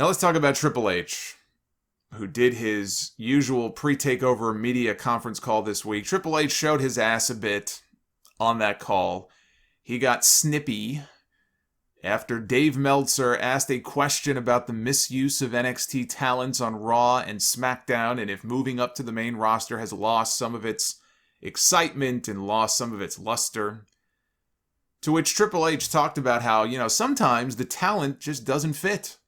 Now let's talk about Triple H, who did his usual pre-takeover media conference call this week. Triple H showed his ass a bit on that call. He got snippy after Dave Meltzer asked a question about the misuse of NXT talents on Raw and SmackDown, and if moving up to the main roster has lost some of its excitement and lost some of its luster. To which Triple H talked about how, sometimes the talent just doesn't fit.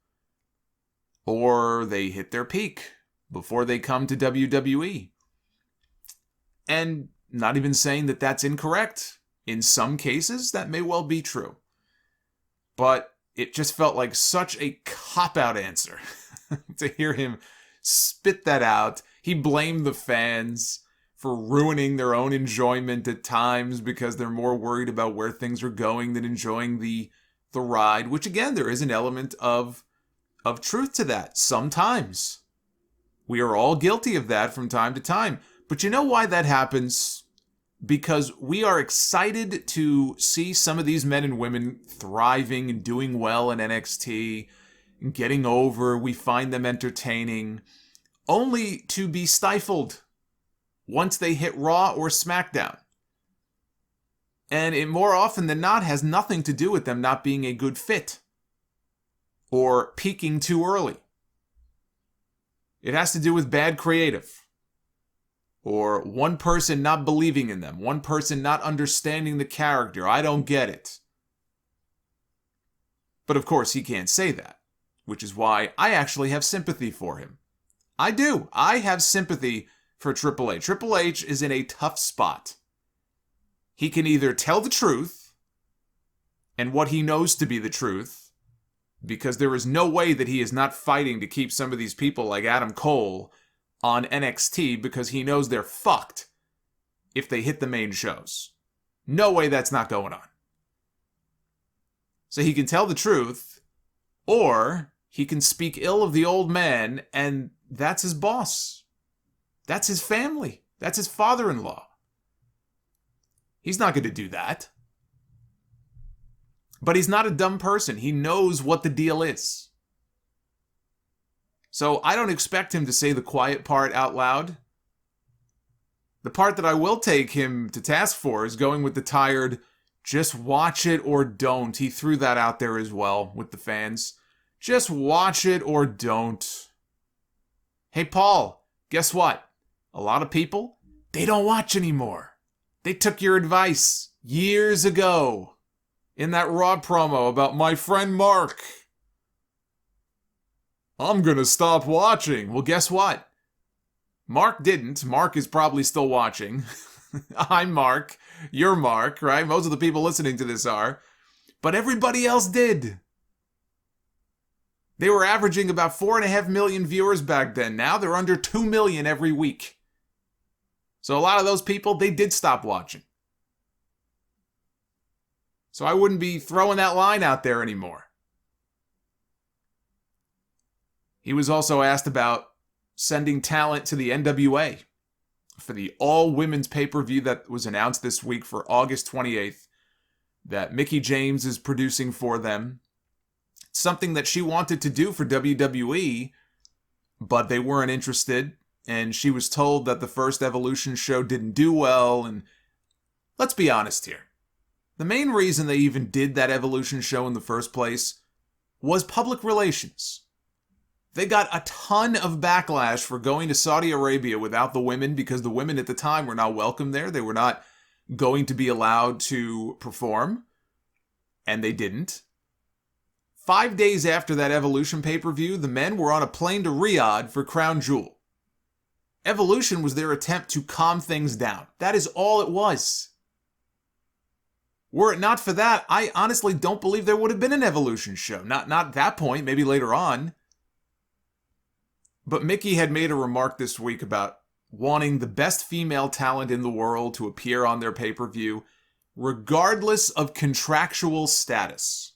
Or they hit their peak before they come to WWE. And not even saying that that's incorrect. In some cases, that may well be true. But it just felt like such a cop-out answer to hear him spit that out. He blamed the fans for ruining their own enjoyment at times because they're more worried about where things are going than enjoying the ride. Which, again, there is an element of truth to that. Sometimes. We are all guilty of that from time to time. But you know why that happens? Because we are excited to see some of these men and women thriving and doing well in NXT and getting over. We find them entertaining, only to be stifled once they hit Raw or SmackDown. And it more often than not has nothing to do with them not being a good fit or peaking too early. It has to do with bad creative. Or one person not believing in them. One person not understanding the character. I don't get it. But of course he can't say that. Which is why I actually have sympathy for him. I do. I have sympathy for Triple H. Triple H is in a tough spot. He can either tell the truth and what he knows to be the truth, because there is no way that he is not fighting to keep some of these people like Adam Cole on NXT because he knows they're fucked if they hit the main shows. No way that's not going on. So he can tell the truth, or he can speak ill of the old man, and that's his boss. That's his family. That's his father-in-law. He's not going to do that. But he's not a dumb person. He knows what the deal is. So I don't expect him to say the quiet part out loud. The part that I will take him to task for is going with the tired, just watch it or don't. He threw that out there as well with the fans. Just watch it or don't. Hey, Paul, guess what? A lot of people, they don't watch anymore. They took your advice years ago in that Raw promo about my friend Mark. I'm gonna stop watching. Well, guess what? Mark didn't. Mark is probably still watching. I'm Mark. You're Mark, right? Most of the people listening to this are. But everybody else did. They were averaging about 4.5 million viewers back then. Now they're under 2 million every week. So a lot of those people, they did stop watching. So I wouldn't be throwing that line out there anymore. He was also asked about sending talent to the NWA for the all-women's pay-per-view that was announced this week for August 28th that Mickie James is producing for them. Something that she wanted to do for WWE, but they weren't interested, and she was told that the first Evolution show didn't do well, and let's be honest here. The main reason they even did that Evolution show in the first place was public relations. They got a ton of backlash for going to Saudi Arabia without the women because the women at the time were not welcome there. They were not going to be allowed to perform, and they didn't. 5 days after that Evolution pay-per-view, the men were on a plane to Riyadh for Crown Jewel. Evolution was their attempt to calm things down. That is all it was. Were it not for that, I honestly don't believe there would have been an Evolution show. Not at that point, maybe later on. But Mickie had made a remark this week about wanting the best female talent in the world to appear on their pay-per-view, regardless of contractual status.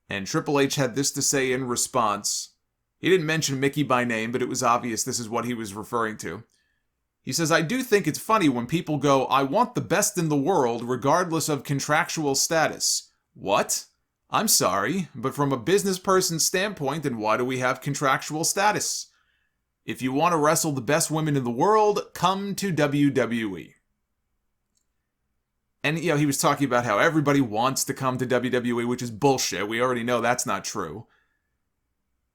And Triple H had this to say in response. He didn't mention Mickie by name, but it was obvious this is what he was referring to. He says, I do think it's funny when people go, I want the best in the world regardless of contractual status. What? I'm sorry, but from a business person's standpoint, then why do we have contractual status? If you want to wrestle the best women in the world, come to WWE. And, he was talking about how everybody wants to come to WWE, which is bullshit. We already know that's not true.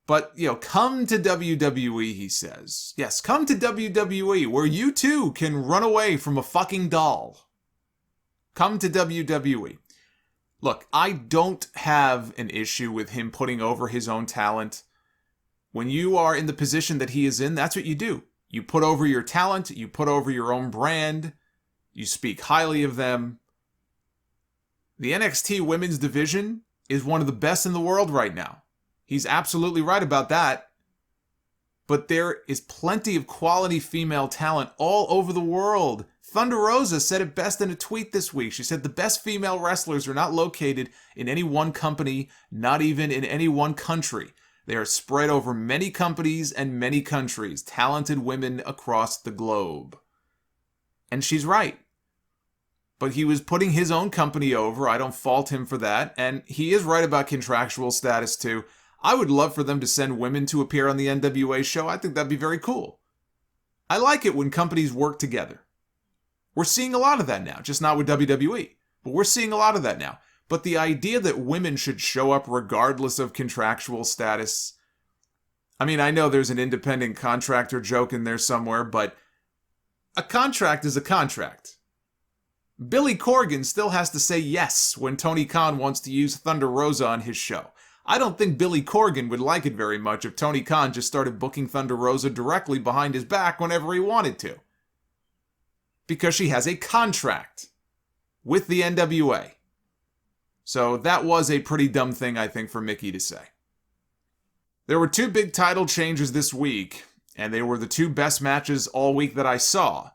But, come to WWE, he says. Yes, come to WWE, where you too can run away from a fucking doll. Come to WWE. Look, I don't have an issue with him putting over his own talent. When you are in the position that he is in, that's what you do. You put over your talent, you put over your own brand, you speak highly of them. The NXT women's division is one of the best in the world right now. He's absolutely right about that. But there is plenty of quality female talent all over the world. Thunder Rosa said it best in a tweet this week. She said the best female wrestlers are not located in any one company, not even in any one country. They are spread over many companies and many countries, talented women across the globe. And she's right. But he was putting his own company over. I don't fault him for that. And he is right about contractual status too. I would love for them to send women to appear on the NWA show. I think that'd be very cool. I like it when companies work together. We're seeing a lot of that now, just not with WWE. But we're seeing a lot of that now. But the idea that women should show up regardless of contractual status... I mean, I know there's an independent contractor joke in there somewhere, but a contract is a contract. Billy Corgan still has to say yes when Tony Khan wants to use Thunder Rosa on his show. I don't think Billy Corgan would like it very much if Tony Khan just started booking Thunder Rosa directly behind his back whenever he wanted to. Because she has a contract with the NWA. So that was a pretty dumb thing, I think, for Mickie to say. There were two big title changes this week, and they were the two best matches all week that I saw.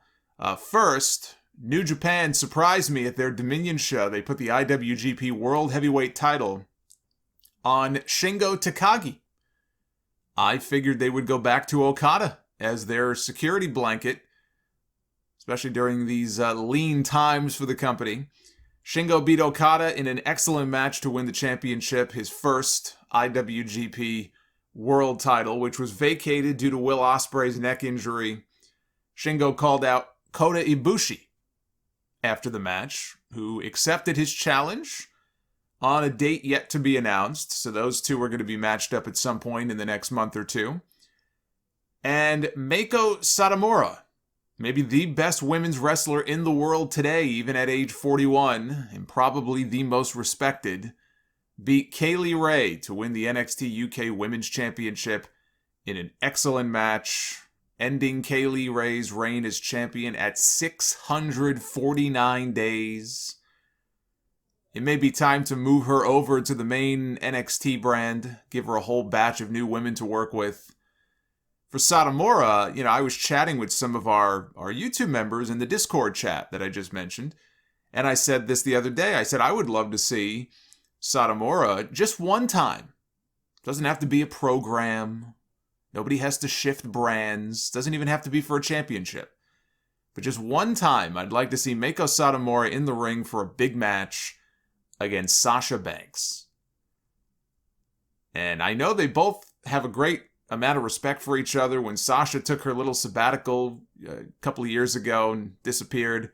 First, New Japan surprised me at their Dominion show. They put the IWGP World Heavyweight title on Shingo Takagi. I figured they would go back to Okada as their security blanket, especially during these lean times for the company. Shingo beat Okada in an excellent match to win the championship, his first IWGP World title, which was vacated due to Will Ospreay's neck injury. Shingo called out Kota Ibushi after the match, who accepted his challenge on a date yet to be announced. So those two are going to be matched up at some point in the next month or two. And Meiko Satomura, maybe the best women's wrestler in the world today, even at age 41, and probably the most respected, beat Kaylee Ray to win the NXT UK Women's Championship in an excellent match, ending Kaylee Ray's reign as champion at 649 days. It may be time to move her over to the main NXT brand, give her a whole batch of new women to work with. For Satomura, I was chatting with some of our YouTube members in the Discord chat that I just mentioned, and I said this the other day. I said I would love to see Satomura just one time. Doesn't have to be a program. Nobody has to shift brands. Doesn't even have to be for a championship. But just one time, I'd like to see Meiko Satomura in the ring for a big match against Sasha Banks. And I know they both have a great amount of respect for each other. When Sasha took her little sabbatical a couple of years ago and disappeared,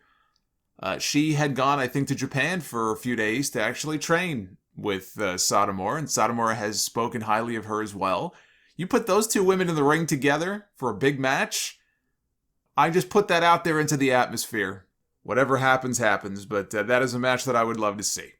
she had gone, I think, to Japan for a few days to actually train with Satomura, and Satomura has spoken highly of her as well. You put those two women in the ring together for a big match, I just put that out there into the atmosphere. Whatever happens, happens, but that is a match that I would love to see.